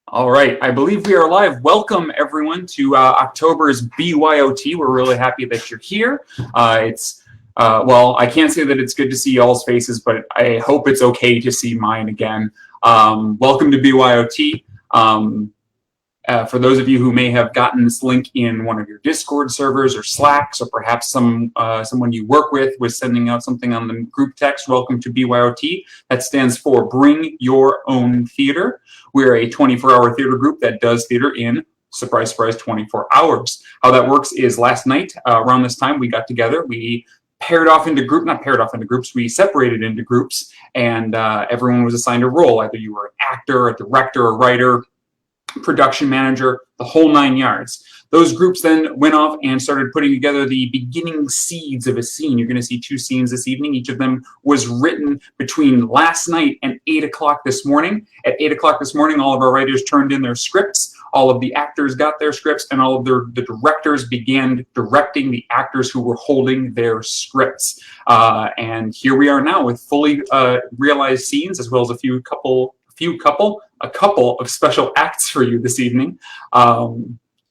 All right, I believe we are live. Welcome, everyone, to October's BYOT. We're really happy that you're here. Well, I can't say that it's good to see y'all's faces, but I hope it's okay to see mine again. Welcome to BYOT. For those of you who may have gotten this link in one of your Discord servers or Slacks, or perhaps someone you work with was sending out something on the group text, welcome to BYOT. That stands for Bring Your Own Theater. We're a 24-hour theater group that does theater in, surprise, surprise, 24 hours. How that works is last night, around this time, we got together. We not paired off into groups, we separated into groups, and everyone was assigned a role. Either you were an actor, a director, a writer, production manager, the whole 9 yards. Those groups then went off and started putting together the beginning seeds of a scene. You're going to see 2 scenes this evening. Each of them was written between last night and 8 o'clock this morning. At 8 o'clock this morning, all of our writers turned in their scripts. All of the actors got their scripts, and all of the directors began directing the actors who were holding their scripts. And here we are now with fully realized scenes, as well as a couple of special acts for you this evening.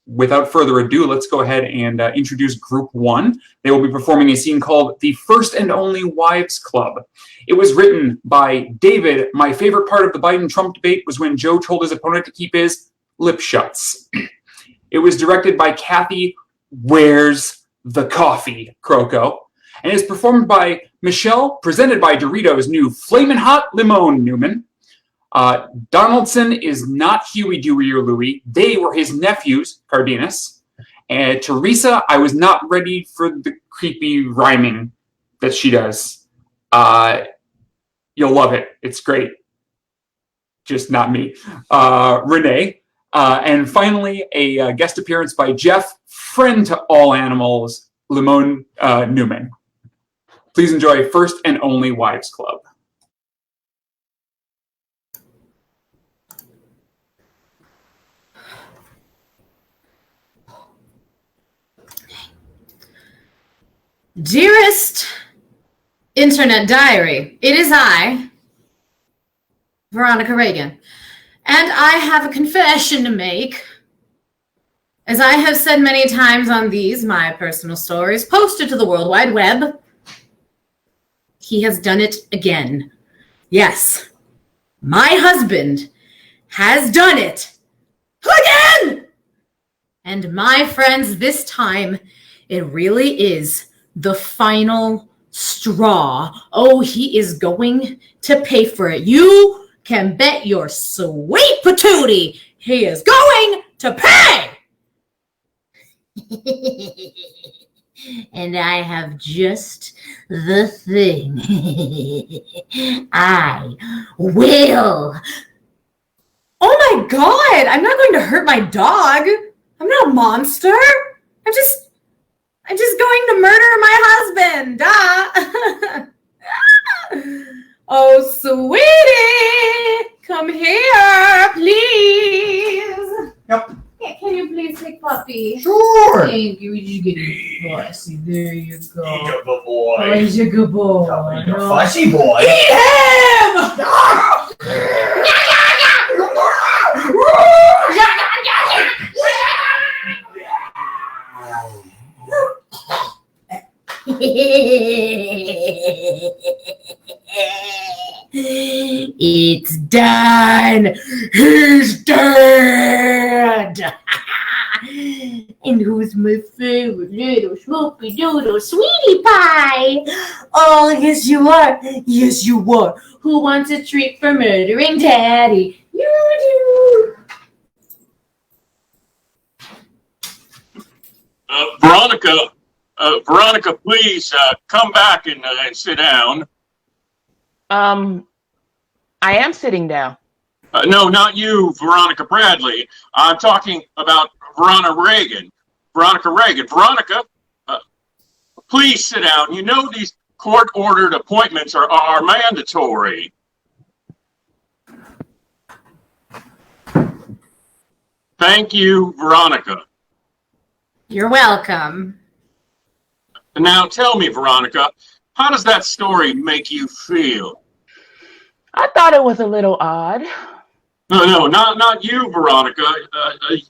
Without further ado, let's go ahead and introduce Group 1. They will be performing a scene called The First and Only Wives Club. It was written by David. My favorite part of the Biden-Trump debate was when Joe told his opponent to keep his Lipschutz. It was directed by Cathy Where's the Coffee Crocco, and is performed by Michelle, presented by Doritos' new Flamin' Hot Limon-Newman. Donaldson is not Huey, Dewey, or Louie. They were his nephews, Cardenas. And Taressa, I was not ready for the creepy rhyming that she does. You'll love it. It's great. Just not me. Renee. And finally, a guest appearance by Jeff, friend to all animals, Limon-Newman. Please enjoy First and Only Wives Club. Dearest Internet Diary, it is I, Veronica Reagan, and I have a confession to make. As I have said many times on these, my personal stories, posted to the World Wide Web, he has done it again. Yes, my husband has done it again! And my friends, this time, it really is the final straw. Oh, he is going to pay for it. You can bet your sweet patootie he is going to pay. And I have just the thing. I will. Oh my God, I'm not going to hurt my dog. I'm not a monster. I'm just going to murder my husband. Oh, sweetie, come here, please. Yep. Yeah, can you please take puppy? Sure. Thank you. You get it. Fussy. There you go. He's a good boy. Oh, he's a good boy. He's a fussy boy. Eat him! It's done. He's dead. And who's my favorite little smoky doodle sweetie pie? Oh, yes you are. Yes you are. Who wants a treat for murdering daddy? You do. Veronica, please come back and sit down. I am sitting down. No, not you, Veronica Bradley. I'm talking about Veronica Reagan. Veronica, please sit down. You know these court-ordered appointments are mandatory. Thank you, Veronica. You're welcome. Now tell me, Veronica, how does that story make you feel? I thought it was a little odd. No, not you, Veronica.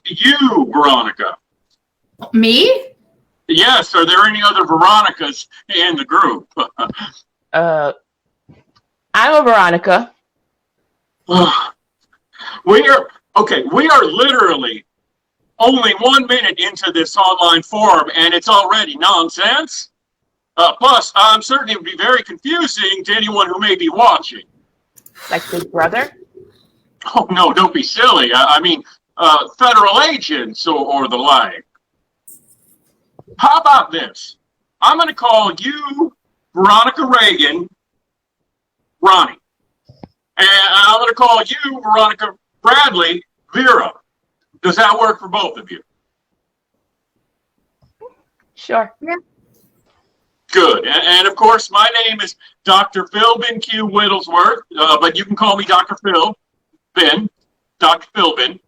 You, Veronica. Me? Yes, are there any other Veronicas in the group? I'm a Veronica. We are literally only 1 minute into this online forum, and it's already nonsense. Plus, I'm certain it would be very confusing to anyone who may be watching. Like Big Brother? Oh, no, don't be silly. I mean, federal agents or the like. How about this? I'm going to call you, Veronica Reagan, Ronnie. And I'm going to call you, Veronica Bradley, Vera. Does that work for both of you? Sure. Yeah. Good. And of course, my name is Dr. Philbin Q. Whittlesworth, but you can call me Dr. Phil. Dr. Philbin.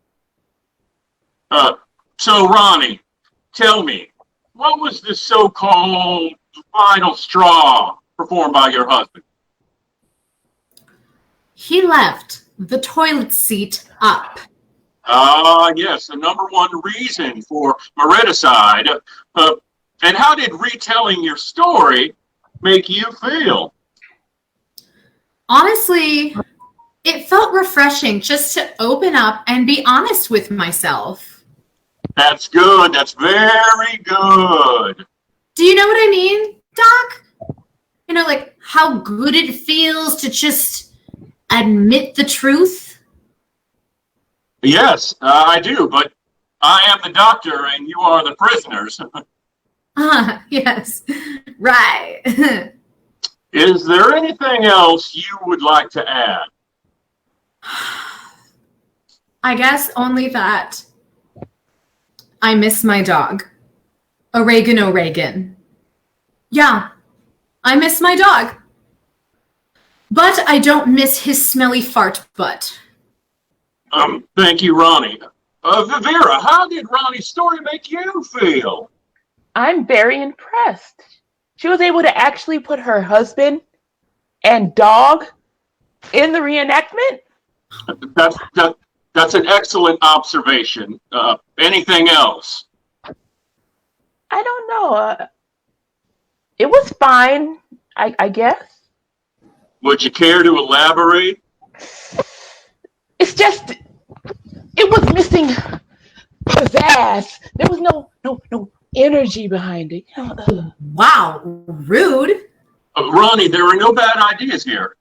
So, Ronnie, tell me, what was the so-called final straw performed by your husband? He left the toilet seat up. Yes, the number one reason for mariticide. And how did retelling your story make you feel? Honestly, it felt refreshing just to open up and be honest with myself. That's good. That's very good. Do you know what I mean, Doc? You know, like how good it feels to just admit the truth? Yes, I do, but I am the doctor and you are the prisoners. Yes, right. Is there anything else you would like to add? I guess only that I miss my dog. O'Regan. Yeah, I miss my dog. But I don't miss his smelly fart butt. Thank you, Ronnie. Vera, how did Ronnie's story make you feel? I'm very impressed. She was able to actually put her husband and dog in the reenactment. That's an excellent observation. Anything else? I don't know. It was fine, I guess. Would you care to elaborate? It's just, it was missing pizzazz. There was no energy behind it. Wow, rude. Ronnie, there are no bad ideas here.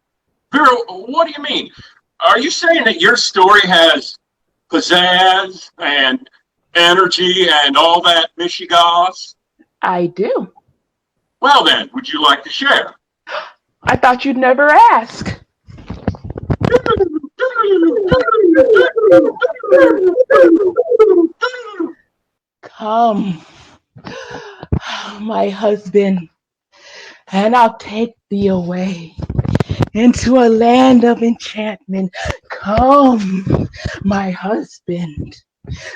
Vera, what do you mean? Are you saying that your story has pizzazz and energy and all that mishigas? I do. Well then, would you like to share? I thought you'd never ask. Come, my husband, and I'll take thee away into a land of enchantment. Come, my husband.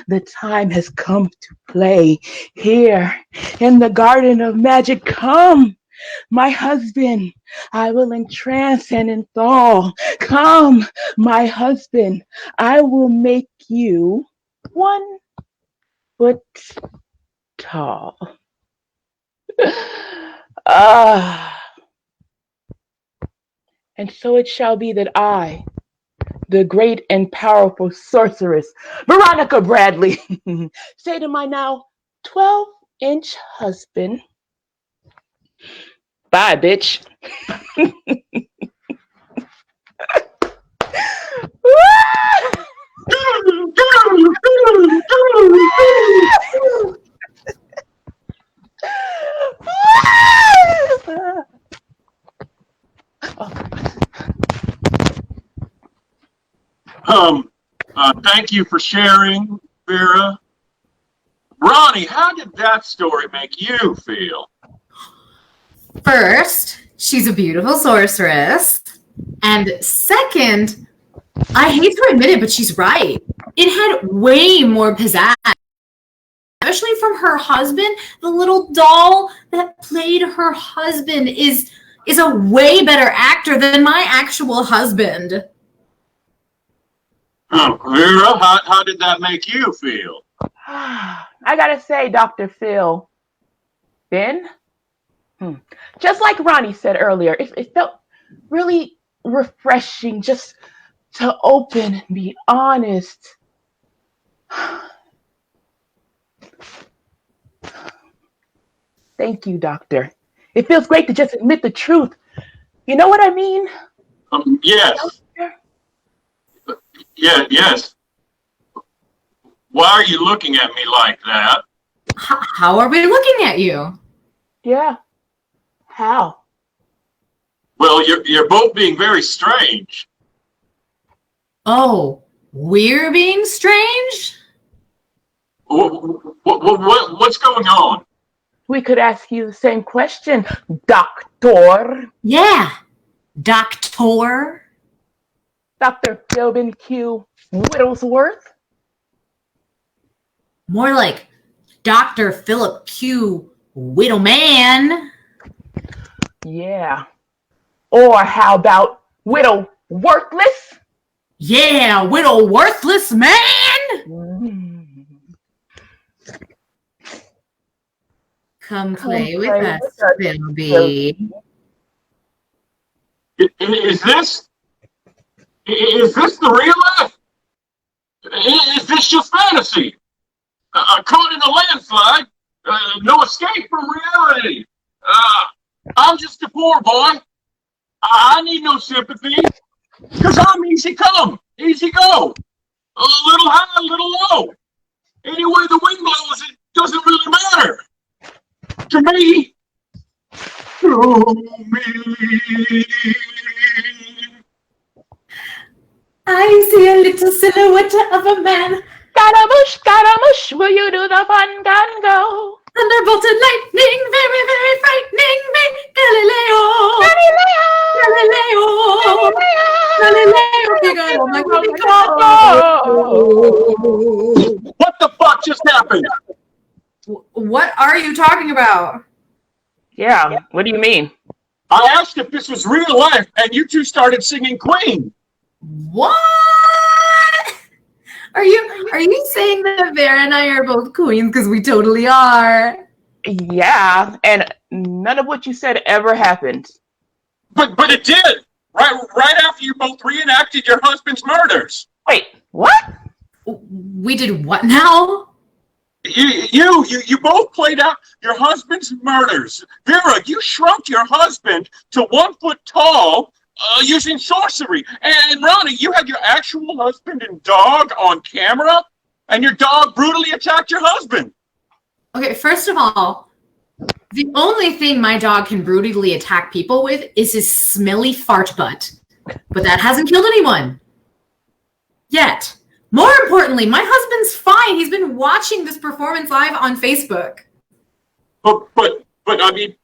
The time has come to play here in the garden of magic. Come, my husband, I will entrance and enthrall. Come, my husband, I will make you 1 foot tall. And so it shall be that I, the great and powerful sorceress, Veronica Bradley, say to my now 12-inch husband, bye, bitch. Thank you for sharing, Vera. Ronnie, how did that story make you feel? First, she's a beautiful sorceress. And second, I hate to admit it, but she's right. It had way more pizzazz. Especially from her husband. The little doll that played her husband is a way better actor than my actual husband. Vera, how did that make you feel? I gotta say, Dr. Phil, Ben, just like Ronnie said earlier, it felt really refreshing just to open and be honest. Thank you, Doctor. It feels great to just admit the truth. You know what I mean? Yes. Yes. Why are you looking at me like that? How are we looking at you? Yeah. How? Well, you're both being very strange. Oh, we're being strange? What's going on? We could ask you the same question, Doctor. Yeah, Doctor. Dr. Philbin Q. Whittlesworth. More like Dr. Philip Q. Whittleman. Yeah. Or how about Whittle Worthless? Yeah, Whittle Worthless Man. Come play with us, Philby. Is this the real life? Is this just fantasy? Caught in a landslide, no escape from reality. I'm just a poor boy. I need no sympathy, because I'm easy come, easy go. A little high, a little low. Any way the wind blows, it doesn't really matter. To me. I see a little silhouette of a man. Scaramouche, will you do the fun gun go? Thunderbolted lightning, very, very frightening me. Galileo. Big eye, oh my God. What the fuck just happened? What are you talking about? Yeah, what do you mean? I asked if this was real life, and you two started singing Queen. What? Are you saying that Vera and I are both queens? Because we totally are. Yeah, and none of what you said ever happened. But it did. Right after you both reenacted your husband's murders. Wait, what? We did what now? You both played out your husband's murders. Vera, you shrunk your husband to 1 foot tall using sorcery. And Ronnie, you had your actual husband and dog on camera, and your dog brutally attacked your husband. Okay, first of all, the only thing my dog can brutally attack people with is his smelly fart butt. But that hasn't killed anyone. Yet. More importantly, my husband's fine. He's been watching this performance live on Facebook. But I mean...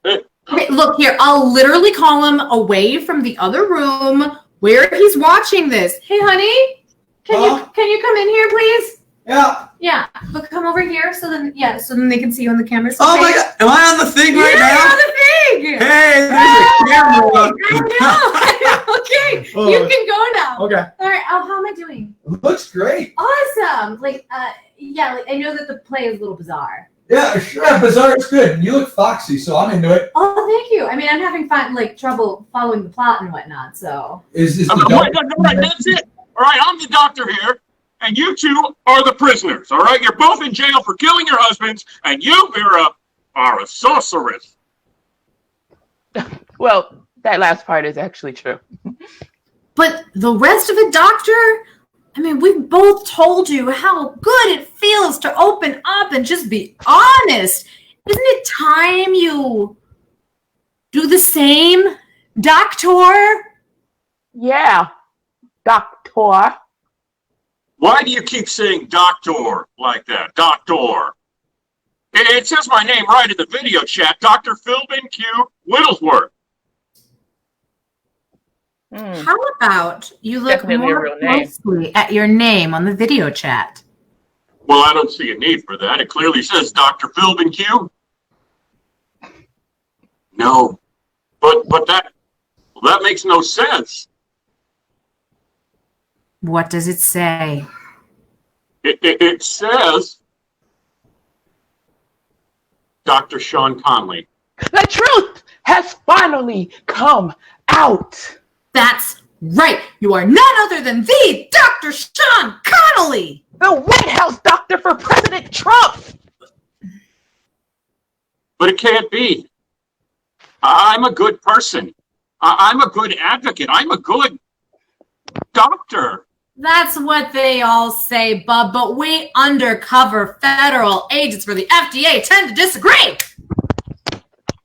Okay, look here. I'll literally call him away from the other room where he's watching this. Hey, honey, can you come in here, please? Yeah. Yeah. Look, come over here so then they can see you on the camera. So Oh my God! Am I on the thing right now? You're on the thing. Hey, there's a camera. I know. Okay, Oh. you can go now. Okay. All right. How am I doing? Looks great. Awesome. Yeah. Like I know that the play is a little bizarre. Yeah, sure. Bizarre is good. You look foxy, so I'm into it. Oh, thank you. I mean, I'm having fun, trouble following the plot and whatnot. So. Is this All right, that's it. All right, I'm the doctor here, and you two are the prisoners. All right, you're both in jail for killing your husbands, and you, Vera, are a sorceress. Well, that last part is actually true. But the rest of it, Doctor, I mean, we both told you how good it feels to open up and just be honest. Isn't it time you do the same, Doctor? Yeah, Doctor. Why do you keep saying doctor like that? Doctor. It says my name right in the video chat, Dr. Philbin Q. Whittlesworth. How about you look Definitely a more real name. closely at your name on the video chat? Well, I don't see a need for that. It clearly says Dr. Philbin Q. No, but that makes no sense. What does it say? It says Dr. Sean Conley. The truth has finally come out. That's right. You are none other than the Dr. Sean Connolly. The White House doctor for President Trump. But it can't be. I'm a good person. I'm a good advocate. I'm a good doctor. That's what they all say, Bub, but we undercover federal agents for the FDA tend to disagree.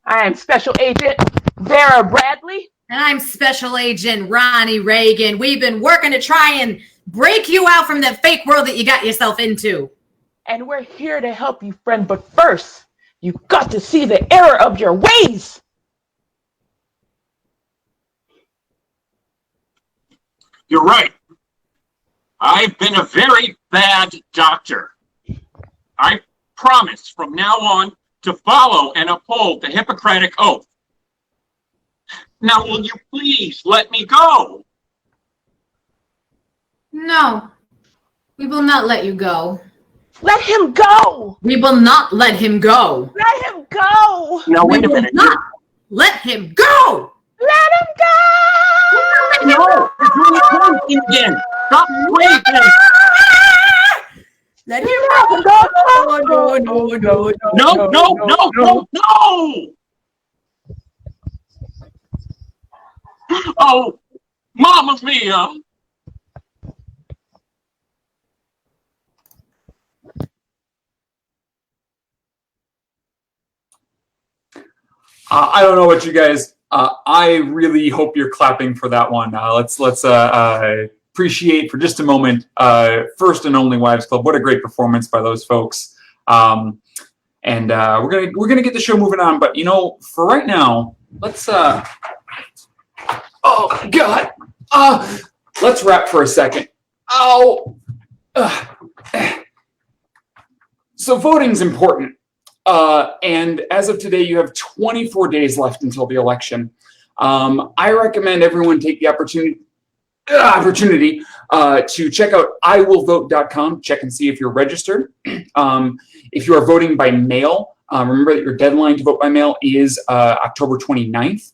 I am Special Agent Vera Bradley. And I'm Special Agent Ronnie Reagan. We've been working to try and break you out from that fake world that you got yourself into. And we're here to help you, friend. But first, you got to see the error of your ways. You're right. I've been a very bad doctor. I promise from now on to follow and uphold the Hippocratic Oath. Now, will you please let me go? No, we will not let you go. Let him go. We will not let him go. Let him go. Now, We wait a will minute. not let him go. Let him go. No, you're doing the wrong thing again. Stop breathing. Let him go. No. Oh, Mamma Mia. I don't know what you guys. I really hope you're clapping for that one. Let's appreciate for just a moment. First and Only Wives Club. What a great performance by those folks. And we're gonna get the show moving on. But for right now, let's. Oh God. Let's wrap for a second. Oh. So voting's important. And as of today, you have 24 days left until the election. I recommend everyone take the opportunity to check out iwillvote.com. Check and see if you're registered. If you are voting by mail, remember that your deadline to vote by mail is October 29th.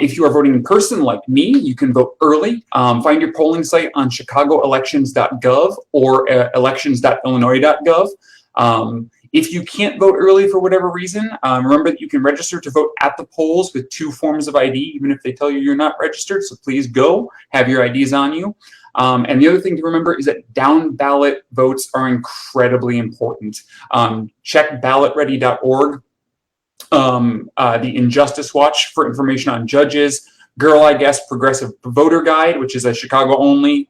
If you are voting in person like me, you can vote early. Find your polling site on chicagoelections.gov or elections.illinois.gov. If you can't vote early for whatever reason, remember that you can register to vote at the polls with 2 forms of ID, even if they tell you you're not registered. So please go, have your IDs on you. And the other thing to remember is that down ballot votes are incredibly important. Check ballotready.org, the Injustice Watch for information on judges, Girl, I Guess Progressive Voter Guide, which is a Chicago-only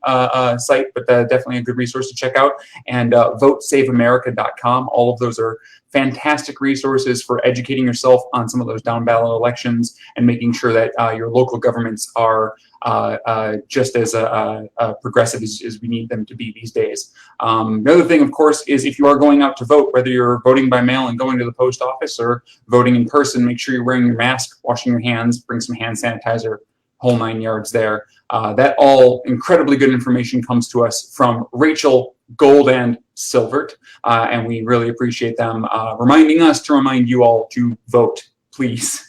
site, but definitely a good resource to check out, and votesaveamerica.com. All of those are fantastic resources for educating yourself on some of those down-ballot elections and making sure that your local governments are just as progressive as we need them to be these days. The other thing, of course, is if you are going out to vote, whether you're voting by mail and going to the post office or voting in person, make sure you're wearing your mask, washing your hands, bring some hand sanitizer, whole 9 yards there. That all incredibly good information comes to us from Rachael Gold and Silvert, and we really appreciate them reminding us to remind you all to vote. Please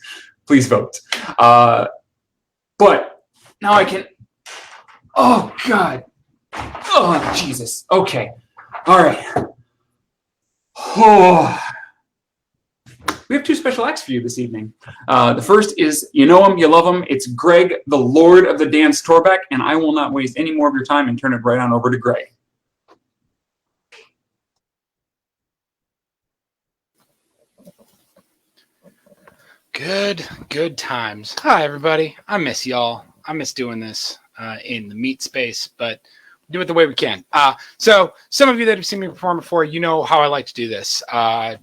vote. But now I can. Oh God. Oh Jesus. Okay. All right. Oh. We have 2 special acts for you this evening. The first is, you know him, you love him. It's Greg, the Lord of the Dance Torbeck, and I will not waste any more of your time and turn it right on over to Greg. Good times. Hi, everybody. I miss y'all. I miss doing this in the meat space, but do it the way we can. So some of you that have seen me perform before, you know how I like to do this. I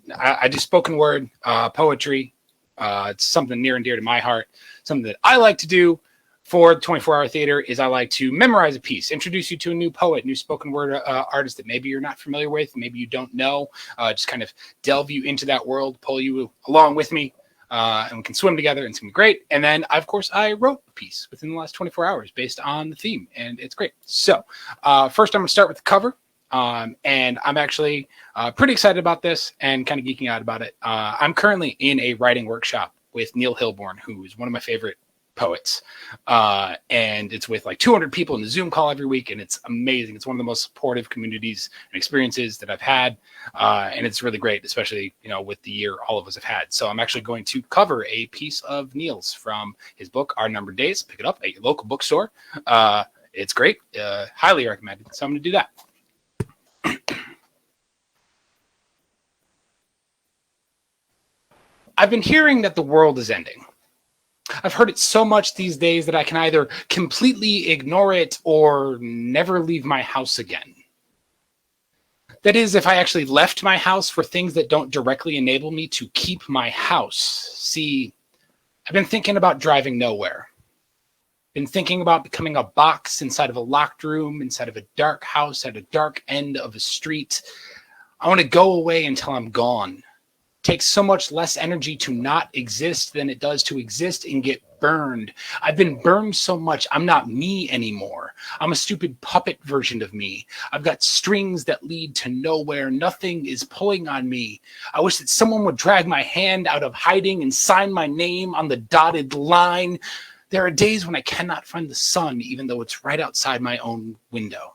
do spoken word poetry. It's something near and dear to my heart. Something that I like to do for the 24-hour theater is I like to memorize a piece, introduce you to a new poet, new spoken word artist that maybe you're not familiar with, maybe you don't know, just kind of delve you into that world, pull you along with me. and we can swim together, and it's going to be great. And then, of course, I wrote a piece within the last 24 hours based on the theme, and it's great. So first, I'm going to start with the cover. And I'm actually pretty excited about this and kind of geeking out about it. I'm currently in a writing workshop with Neil Hilborn, who is one of my favorite poets. And it's with like 200 people in a Zoom call every week, and it's amazing. It's one of the most supportive communities and experiences that I've had. And it's really great, especially, with the year all of us have had. So I'm actually going to cover a piece of Neil's from his book, Our Numbered Days. Pick it up at your local bookstore. It's great. Highly recommended. So I'm going to do that. I've been hearing that the world is ending. I've heard it so much these days that I can either completely ignore it or never leave my house again. That is, if I actually left my house for things that don't directly enable me to keep my house. See, I've been thinking about driving nowhere. Been thinking about becoming a box inside of a locked room, inside of a dark house at a dark end of a street. I want to go away until I'm gone. Takes so much less energy to not exist than it does to exist and get burned. I've been burned so much, I'm not me anymore. I'm a stupid puppet version of me. I've got strings that lead to nowhere. Nothing is pulling on me. I wish that someone would drag my hand out of hiding and sign my name on the dotted line. There are days when I cannot find the sun, even though it's right outside my own window.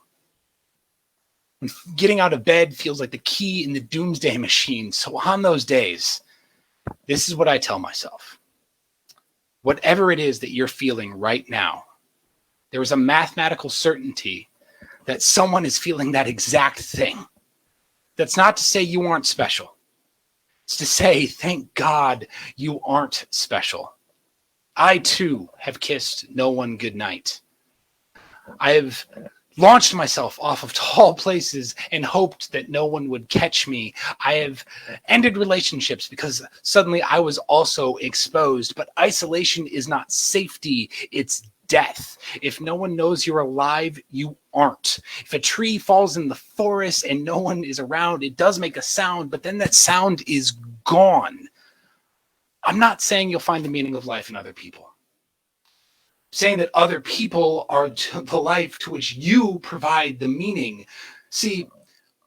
When getting out of bed feels like the key in the doomsday machine. So on those days, this is what I tell myself. Whatever it is that you're feeling right now, there is a mathematical certainty that someone is feeling that exact thing. That's not to say you aren't special. It's to say, thank God you aren't special. I, too, have kissed no one goodnight. I have launched myself off of tall places and hoped that no one would catch me. I have ended relationships because suddenly I was also exposed. But isolation is not safety, it's death. If no one knows you're alive, you aren't. If a tree falls in the forest and no one is around, it does make a sound, but then that sound is gone. I'm not saying you'll find the meaning of life in other people. Saying that other people are the life to which you provide the meaning. See,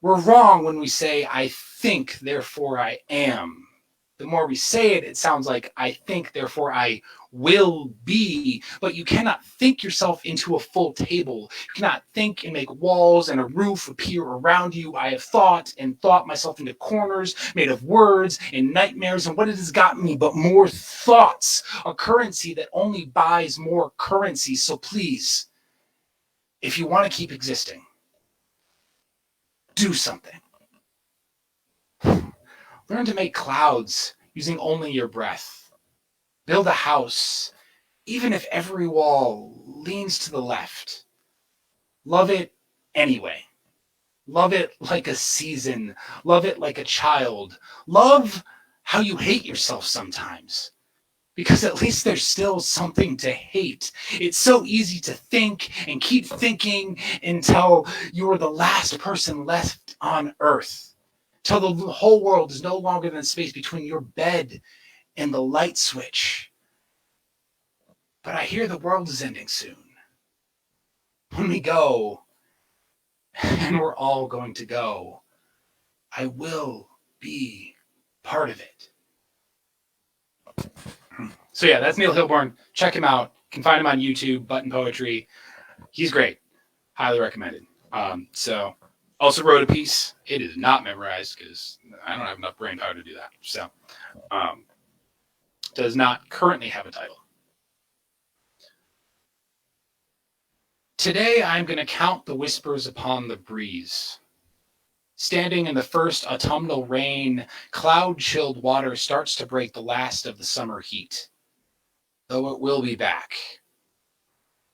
we're wrong when we say, I think, therefore I am. The more we say it, it sounds like I think, therefore I will be. But you cannot think yourself into a full table. You cannot think and make walls and a roof appear around you. I have thought myself into corners made of words and nightmares. And what it has gotten me but more thoughts. A currency that only buys more currency. So please, if you want to keep existing, do something. Learn to make clouds using only your breath. Build a house, even if every wall leans to the left. Love it anyway. Love it like a season. Love it like a child. Love how you hate yourself sometimes. Because at least there's still something to hate. It's so easy to think and keep thinking until you're the last person left on earth. Till the whole world is no longer than space between your bed and the light switch. But I hear the world is ending soon. When we go, and we're all going to go, I will be part of it. So yeah, that's Neil Hilborn. Check him out. You can find him on YouTube, Button Poetry. He's great. Highly recommended. Also wrote a piece. It is not memorized because I don't have enough brain power to do that. So, does not currently have a title. Today I'm going to count the whispers upon the breeze. Standing in the first autumnal rain, cloud-chilled water starts to break the last of the summer heat. Though it will be back.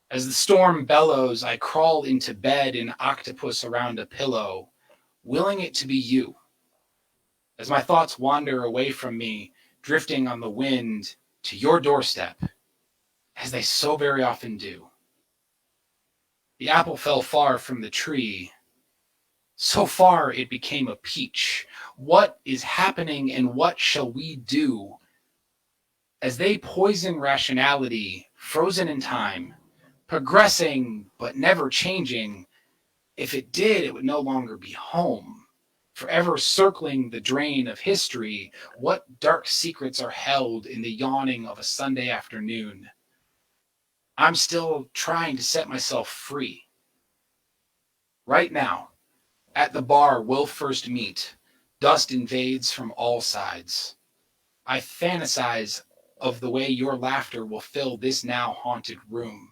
As the storm bellows, I crawl into bed, an octopus around a pillow, willing it to be you. As my thoughts wander away from me, drifting on the wind to your doorstep, as they so very often do. The apple fell far from the tree. So far it became a peach. What is happening and what shall we do? as they poison rationality, frozen in time, progressing but never changing. If it did, it would no longer be home. Forever circling the drain of history, what dark secrets are held in the yawning of a Sunday afternoon? I'm still trying to set myself free. Right now, at the bar we'll first meet, dust invades from all sides. I fantasize of the way your laughter will fill this now haunted room.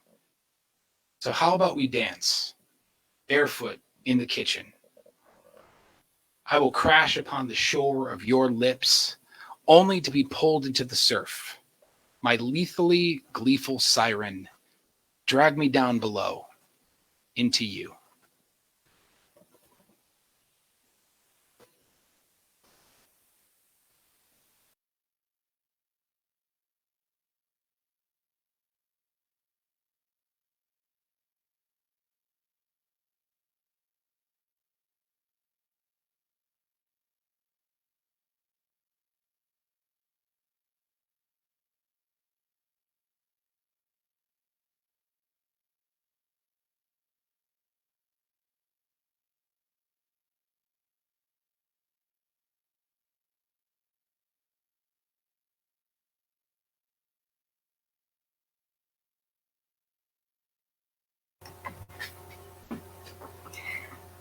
So how about we dance, barefoot in the kitchen? I will crash upon the shore of your lips, only to be pulled into the surf. My lethally gleeful siren, drag me down below, into you.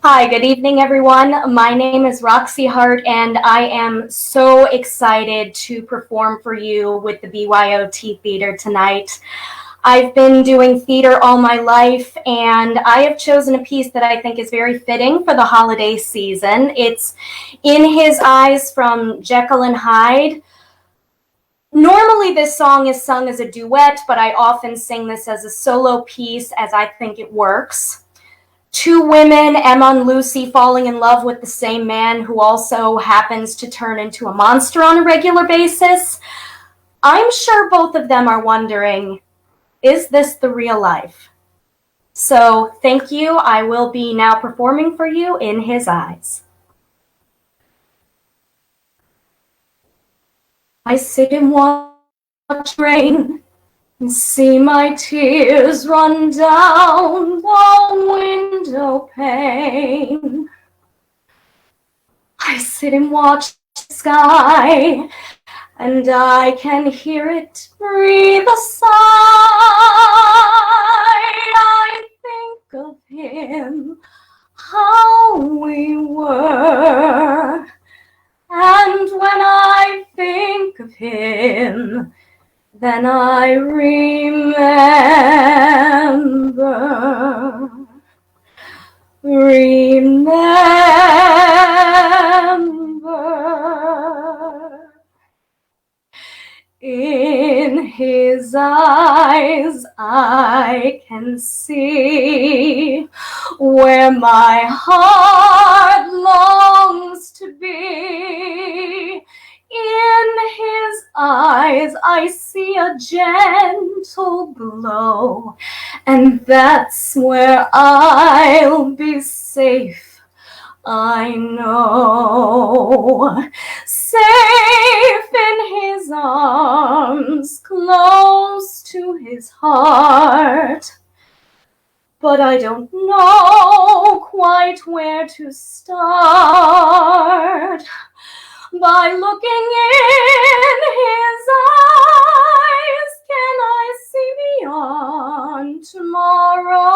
Hi, good evening, everyone. My name is Roxy Hart, and I am so excited to perform for you with the BYOT Theater tonight. I've been doing theater all my life, and I have chosen a piece that I think is very fitting for the holiday season. It's In His Eyes from Jekyll and Hyde. Normally, this song is sung as a duet, but I often sing this as a solo piece as I think it works. Two women, Emma and Lucy, falling in love with the same man who also happens to turn into a monster on a regular basis. I'm sure both of them are wondering, is this the real life? So thank you. I will be now performing for you In His Eyes. I sit and watch rain and see my tears run down the window pane. I sit and watch the sky, and I can hear it breathe a sigh. I think of him, how we were, and when I think of him, then I remember. In his eyes I can see where my heart longs to be. In his eyes I see a gentle glow, and that's where I'll be safe, I know. Safe in his arms, close to his heart. But I don't know quite where to start. By looking in his eyes, can I see beyond tomorrow?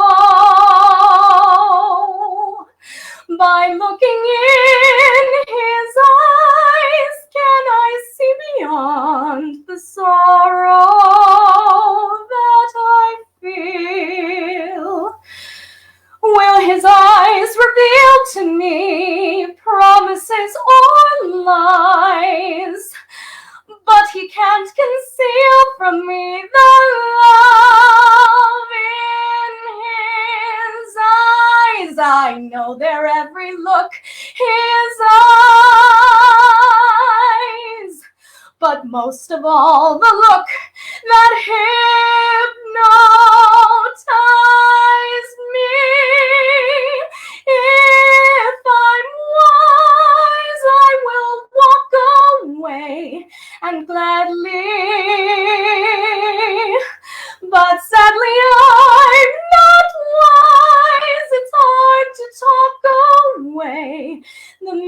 By looking in his eyes, can I see beyond the sorrow that I feel? Will his eyes reveal to me promises or lies? But he can't conceal from me the love in his eyes. I know their every look, his eyes. But most of all, the look that hypnotized me. If I'm wise, I will walk away and gladly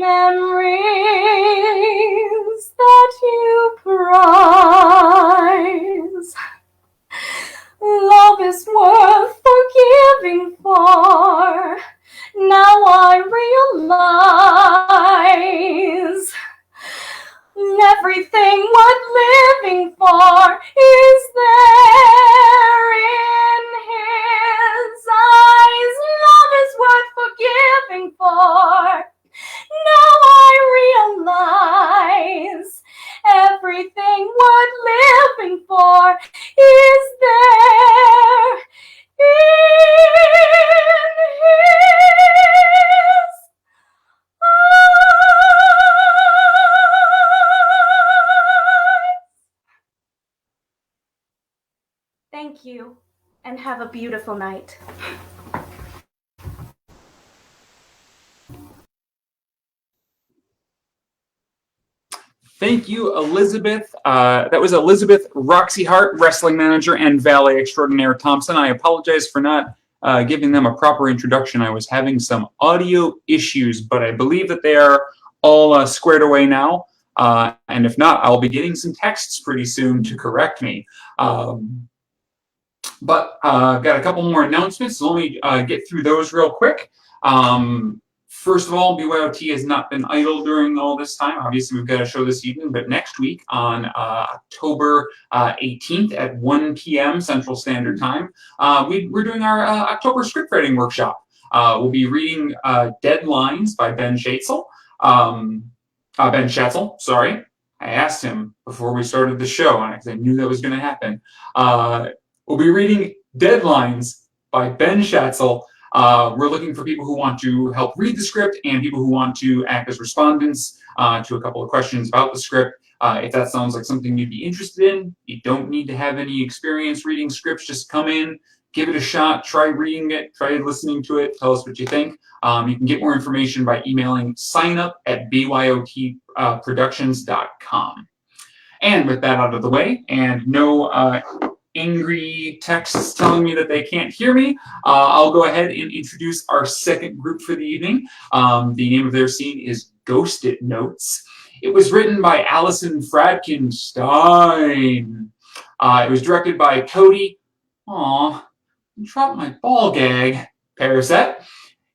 memories that you prize. Love is worth forgiving for. Now I realize everything worth living for is there in his eyes. Love is worth forgiving for. Now I realize everything worth living for is there in his eyes. Thank you, and have a beautiful night. Thank you, Elizabeth. That was Elizabeth Roxy Hart, wrestling manager and valet extraordinaire Thompson. I apologize for not giving them a proper introduction. I was having some audio issues, but I believe that they are all squared away now. And if not, I'll be getting some texts pretty soon to correct me. But I've got a couple more announcements, so let me get through those real quick. First of all, BYOT has not been idle during all this time. Obviously, we've got a show this evening, but next week on October 18th at 1 p.m. Central Standard Time, we're doing our October script writing workshop. We'll be reading Deadlines by Ben Schatzel. Ben Schatzel, sorry. I asked him before we started the show, and I knew that was going to happen. We'll be reading Deadlines by Ben Schatzel. We're looking for people who want to help read the script and people who want to act as respondents to a couple of questions about the script. If that sounds like something you'd be interested in, you don't need to have any experience reading scripts. Just come in, give it a shot, try reading it, try listening to it, tell us what you think. You can get more information by emailing signup@byotproductions.com. And with that out of the way, and no angry texts telling me that they can't hear me, I'll go ahead and introduce our second group for the evening. The name of their scene is Ghost-It Notes. It was written by Allison Fradkin. It was directed by Cody. Aw, dropped my ball gag. Pariset.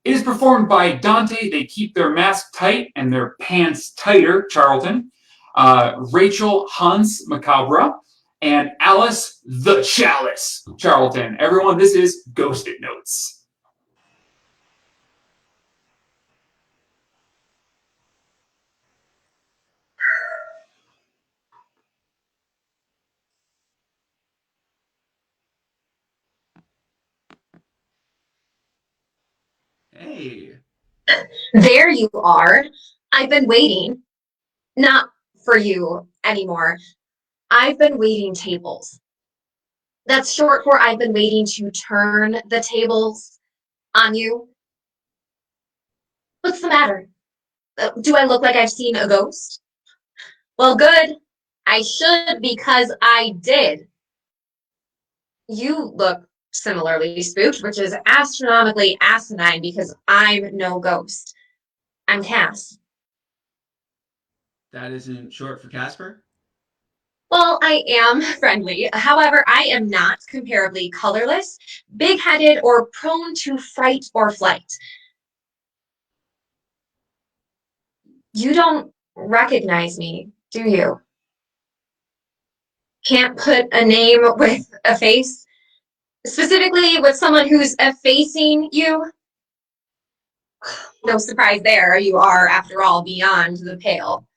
It is performed by Dante. They keep their mask tight and their pants tighter. Charlton. Rachael Hancz Macabre. And Alice the Chalice Charlton. Everyone, this is Ghost-It Notes. Hey. There you are. I've been waiting. Not for you anymore. I've been waiting tables. That's short for I've been waiting to turn the tables on you. What's the matter? Do I look like I've seen a ghost? Well, good. I should, because I did. You look similarly spooked, which is astronomically asinine because I'm no ghost. I'm Cass. That isn't short for Casper? Well, I am friendly. However, I am not comparably colorless, big-headed, or prone to fright or flight. You don't recognize me, do you? Can't put a name with a face? Specifically with someone who's effacing you? No surprise there. You are, after all, beyond the pale.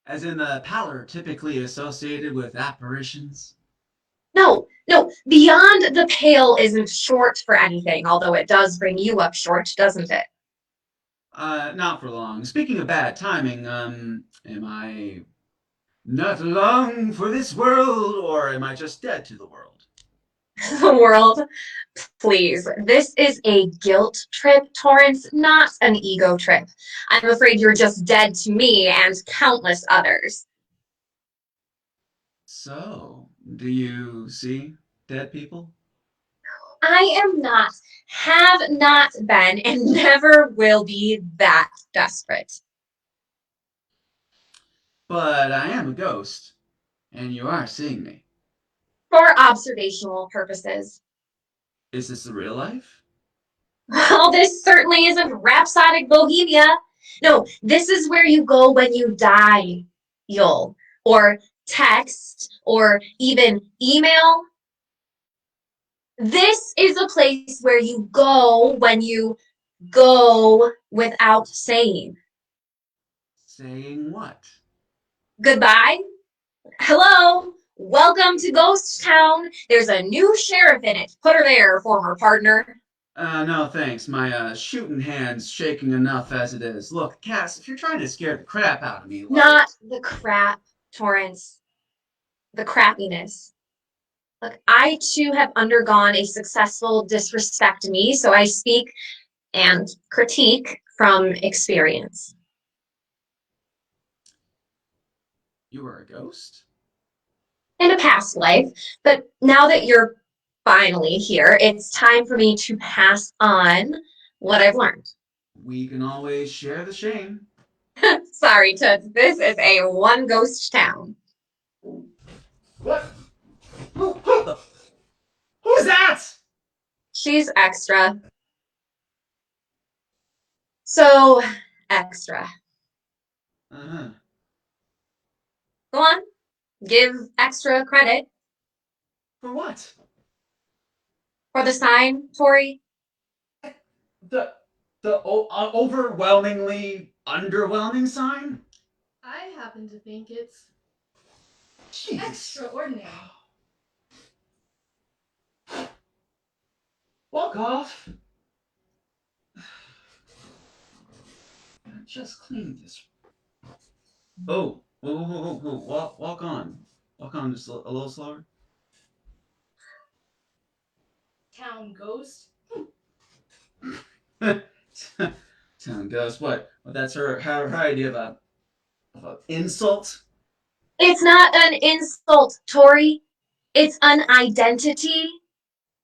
As in the pallor typically associated with apparitions? No, beyond the pale isn't short for anything, although it does bring you up short, doesn't it? Not for long. Speaking of bad timing, am I not long for this world, or am I just dead to the world? The world? Please, this is a guilt trip, Torrance, not an ego trip. I'm afraid you're just dead to me and countless others. So, do you see dead people? I am not, have not been, and never will be that desperate. but I am a ghost, and you are seeing me. For observational purposes. Is this the real life? Well, this certainly isn't Rhapsodic Bohemia. No, this is where you go when you die, Yul. Or text, or even email. This is a place where you go when you go without saying. Saying what? Goodbye. Hello. Welcome to Ghost Town. There's a new sheriff in it. Put her there, former partner. No thanks. My shooting hand's shaking enough as it is. Look, Cass, if you're trying to scare the crap out of me, like... Not the crap, Torrance. The crappiness. Look, I too have undergone a successful disrespectomy, so I speak and critique from experience. You were a ghost? In a past life, but now that you're finally here, it's time for me to pass on what I've learned. We can always share the shame. Sorry, Toots, this is a one ghost town. What? Who's that? She's extra. So, extra. Uh-huh. Go on, give extra credit. For what? For the sign, Tori. The overwhelmingly underwhelming sign? I happen to think it's Jeez. extraordinary. Walk off. I just cleaned this. Oh, whoa. Walk on. Walk on just a little slower. Town ghost. Town ghost. What? Well, that's her idea of an insult. It's not an insult, Tori. It's an identity.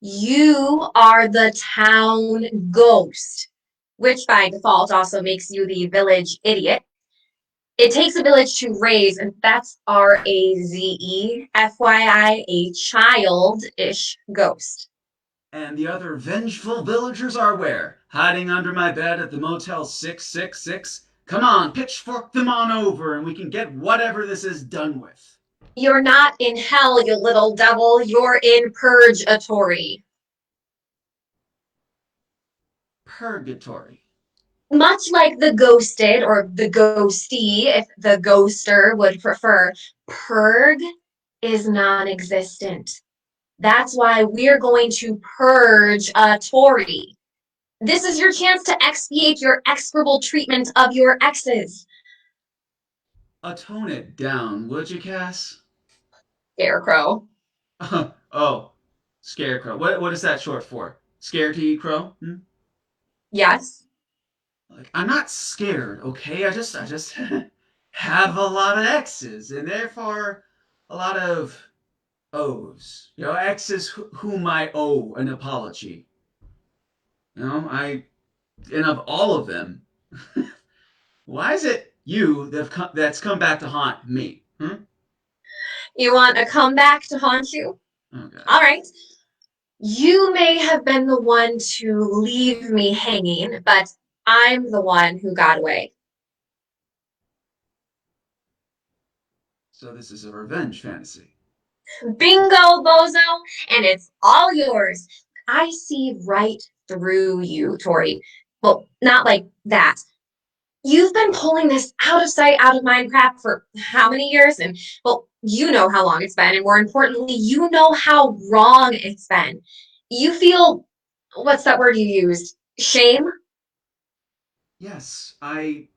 You are the town ghost, which by default also makes you the village idiot. It takes a village to raise, and that's R-A-Z-E, FYI, a childish ghost. And the other vengeful villagers are where? Hiding under my bed at the Motel 666? Come on, pitchfork them on over and we can get whatever this is done with. You're not in hell, you little devil. You're in purgatory. Purgatory. Much like the ghosted, or the ghosty, if the ghoster would prefer, purg is non-existent. That's why we're going to purge a Tory. This is your chance to expiate your execrable treatment of your exes. Tone it down, would you, Cass? Scarecrow. Oh, scarecrow. What is that short for? Scaredy crow? Yes. Like, I'm not scared, okay? I just have a lot of exes, and therefore a lot of O's. You know, exes whom I owe an apology. You know, and of all of them, why is it you that's come back to haunt me? You want a comeback to haunt you? Okay. All right. You may have been the one to leave me hanging, but I'm the one who got away. So this is a revenge fantasy. Bingo, bozo, and it's all yours. I see right through you, Tori. Well, not like that. You've been pulling this out of sight, out of mind crap for how many years? And, well, you know how long it's been, and more importantly, you know how wrong it's been. You feel, what's that word you used? Shame? Yes, I'm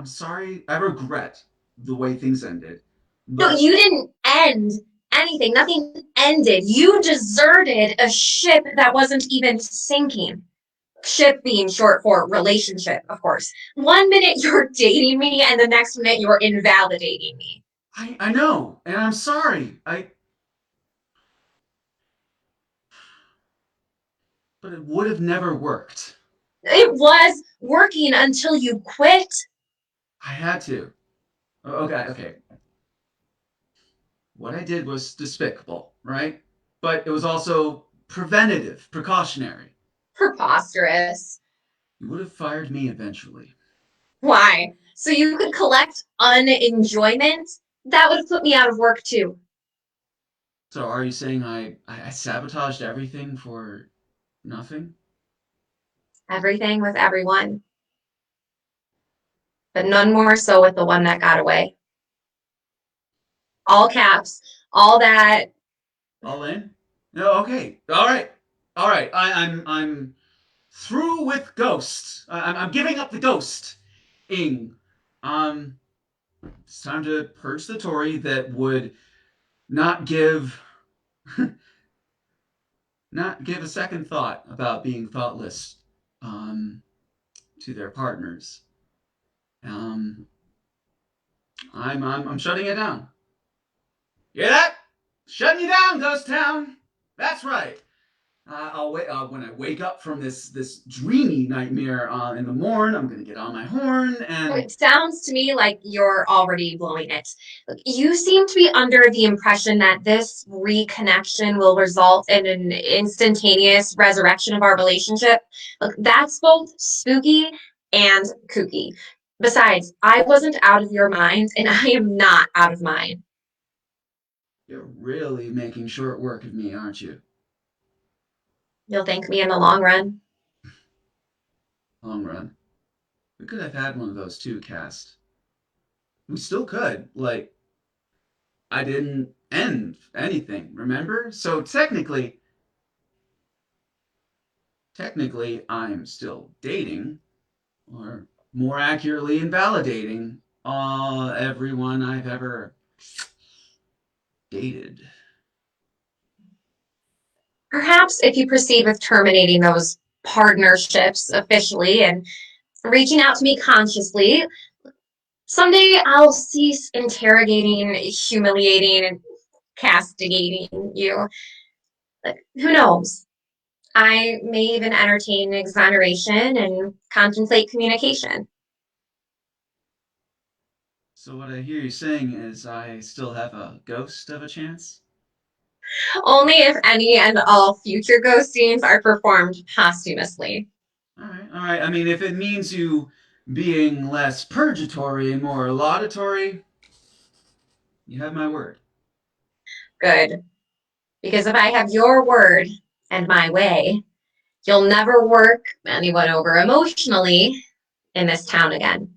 sorry. I regret the way things ended. No, you didn't end anything. Nothing ended. You deserted a ship that wasn't even sinking. Ship being short for relationship, of course. 1 minute you're dating me, and the next minute you're invalidating me. I know, and I'm sorry. But it would have never worked. It was working until you quit. I had to. Okay. What I did was despicable, right? But it was also preventative, precautionary. Preposterous. You would have fired me eventually. Why? So you could collect unenjoyment? That would have put me out of work too. So are you saying I sabotaged everything for nothing? Everything with everyone. But none more so with the one that got away. All caps, all that. All in? No, okay. All right. I'm through with ghosts. I'm giving up the ghost. It's time to purge the Tory that would not give a second thought about being thoughtless to their partners. I'm shutting it down. Hear that? Shutting you down, Ghost Town. That's right. I'll wait when I wake up from this dreamy nightmare in the morn. I'm gonna get on my horn and. It sounds to me like you're already blowing it. Look, you seem to be under the impression that this reconnection will result in an instantaneous resurrection of our relationship. Look, that's both spooky and kooky. Besides, I wasn't out of your mind, and I am not out of mine. You're really making short work of me, aren't you? You'll thank me in the long run. Long run. We could have had one of those too, Cast. We still could. Like, I didn't end anything, remember? So technically, I'm still dating, or more accurately, invalidating everyone I've ever dated. Perhaps if you proceed with terminating those partnerships officially and reaching out to me consciously, someday I'll cease interrogating, humiliating, and castigating you. But who knows? I may even entertain exoneration and contemplate communication. So what I hear you saying is I still have a ghost of a chance? Only if any and all future ghost scenes are performed posthumously. All right. I mean, if it means you being less purgatory and more laudatory, you have my word. Good. Because if I have your word and my way, you'll never work anyone over emotionally in this town again.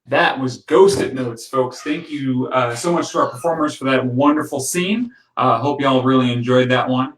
That was Ghosted Notes, folks. Thank you so much to our performers for that wonderful scene. Hope y'all really enjoyed that one.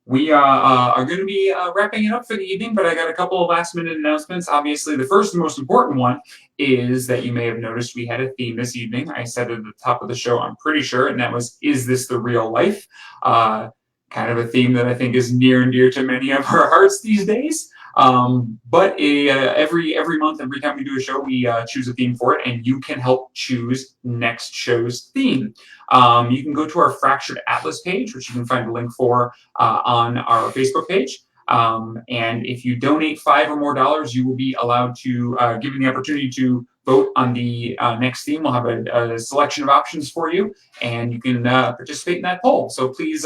We are going to be wrapping it up for the evening, but I got a couple of last-minute announcements. Obviously, the first and most important one is that you may have noticed we had a theme this evening. I said at the top of the show, I'm pretty sure, and that was, is this the real life? Kind of a theme that I think is near and dear to many of our hearts these days. But every month, every time we do a show, we choose a theme for it, and you can help choose next show's theme. You can go to our Fractured Atlas page, which you can find a link for on our Facebook page. And if you donate $5 or more, you will be allowed to given the opportunity to vote on the next theme. We'll have a selection of options for you, and you can participate in that poll. So please.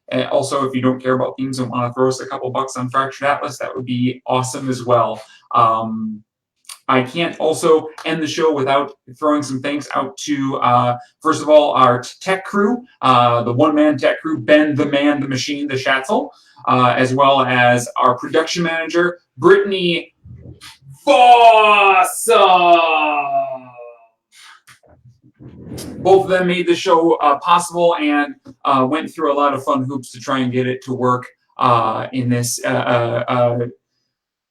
And also, if you don't care about themes and want to throw us a couple bucks on Fractured Atlas, that would be awesome as well. I can't also end the show without throwing some thanks out to, first of all, our tech crew, the one-man tech crew, Ben, the Man, the Machine, the Schatzel, as well as our production manager, Brittany Fossa. Both of them made the show possible and went through a lot of fun hoops to try and get it to work in this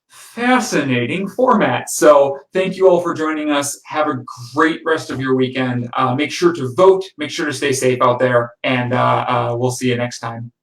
fascinating format. So thank you all for joining us. Have a great rest of your weekend. Make sure to vote. Make sure to stay safe out there. And we'll see you next time.